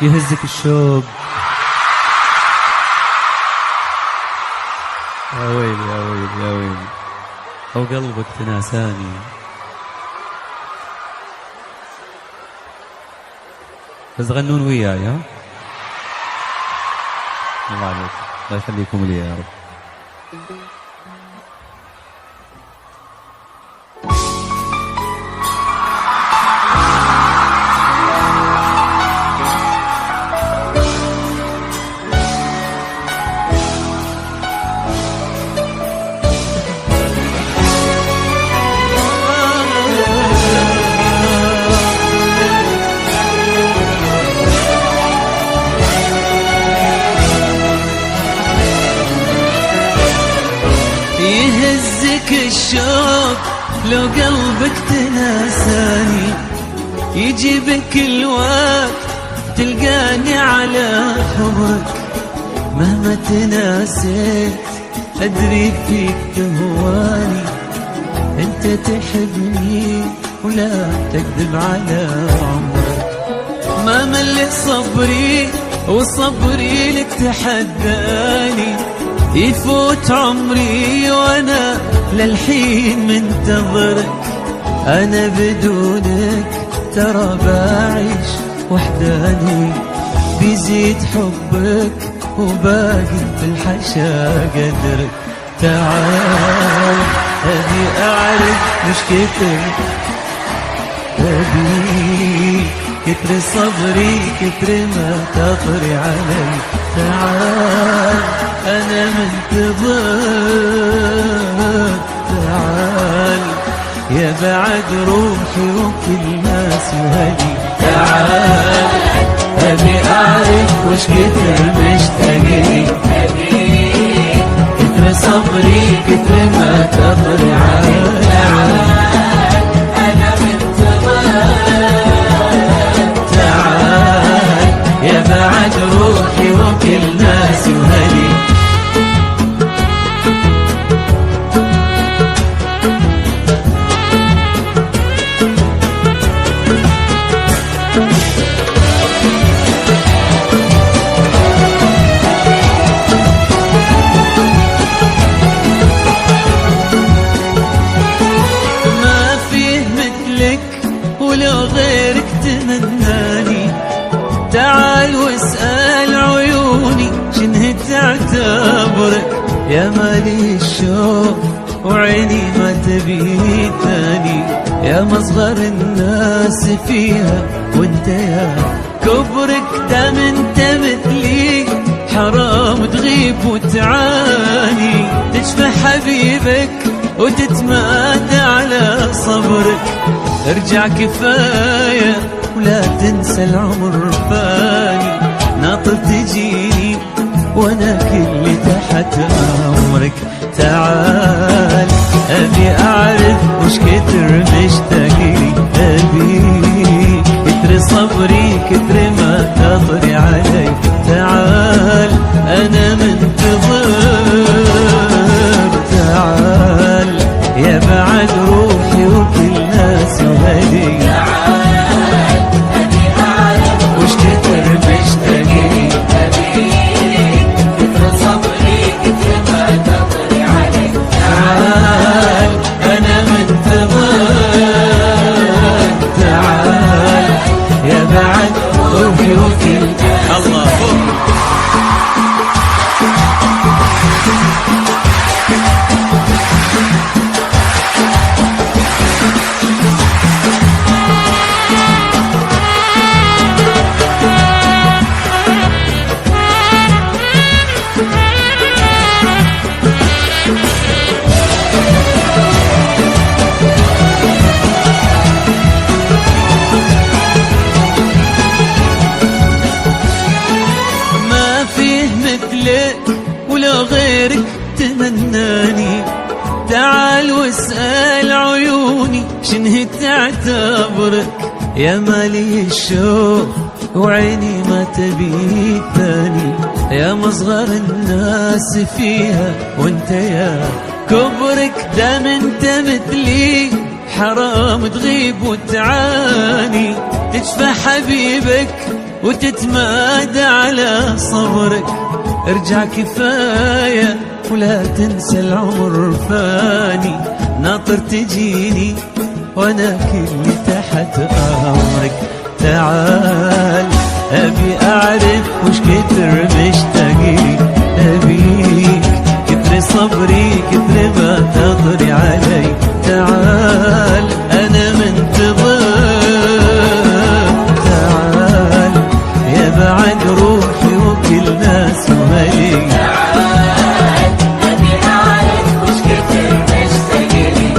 يهزك الشوق. يا ويلي يا ويلي يا ويلي، أو قلبك تناساني. بس تغنون وياي ها؟ الله عليك، الله يخليكم لي يا رب. يهزك الشوق لو قلبك تناساني، يجيبك الوقت تلقاني على حبك. مهما تناسيت أدري فيك تهواني، أنت تحبني ولا تكذب على عمرك. ما مل صبري وصبري لك تحداني، يفوت عمري وانا للحين منتظرك. انا بدونك ترى بعيش وحداني، بيزيد حبك وباقي في الحشا قدرك. تعال ابي اعرف مش كتر، ابي كتر صبري كتر ما تطري علي. تعال أنا منتظر، تعال يا بعد روحي وكل ناس وهدي. تعال أبي أعرف وش كتر مشتاقلي، كتر صبري كتر ما تطري علي. تعال أنا منتظر، تعال يا بعد روحي وكل ناس وهدي. ما فيه مثلك ولو غيرك تمناني. تعال واسأل عيوني شنه تعتبرك. يا مالي الشوق وعيني ما تبي ثاني، يا مصغر الناس فيها وانت يا كبرك. دام انت مثلي حرام تغيب وتعاني، تشفى حبيبك وتتمادى على صبرك. ارجع كفاية ولا تنسى العمر فاني، ناطر تجيني وانا كل تحت امرك. تعال ابي اعرف وش كتر مشتاقلي، ابي كتر صبري كتر ما تطري علي. تعال انا منتظر، تعال يا بعد روحي وكل ناس وهدي. وش كتر مشتاقلي، كتر صبري كتر ما تطري علي. تعال أنا منتظر، تعال يا بعد روحي وكل الله فوق. ولو غيرك تمناني. تعال واسأل عيوني شنه تعتبرك. يا مالي الشوق وعيني ما تبي ثاني، يا مصغر الناس فيها وانت يا كبرك. دام انت مثلي حرام تغيب وتعاني، تشفى حبيبك وتتمادى على صبرك. ارجع كفاية ولا تنسى العمر فاني، ناطر تجيني وانا كلي تحت امرك. تعال ابي اعرف وش كتر مشتاقي، ابيك كتر صبري كتر ما تضري علي. تعال انا منتظر، تعال يا بعد روحي وكل ناس وهلي. تعال أبي أعرف وش كتر مشتاقلي،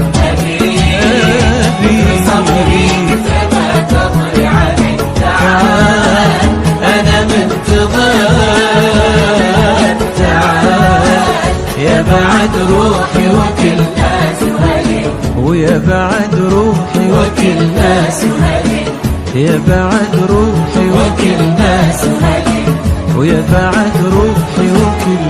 أبي صبري كتر ما تضري علي. تعال أنا منتظر، تعال يا بعد روحي وكل ناس وهلي، ويا بعد روحي وكل ناس، يا بعد روحي وكل ناس، ويا بعد روحي وكل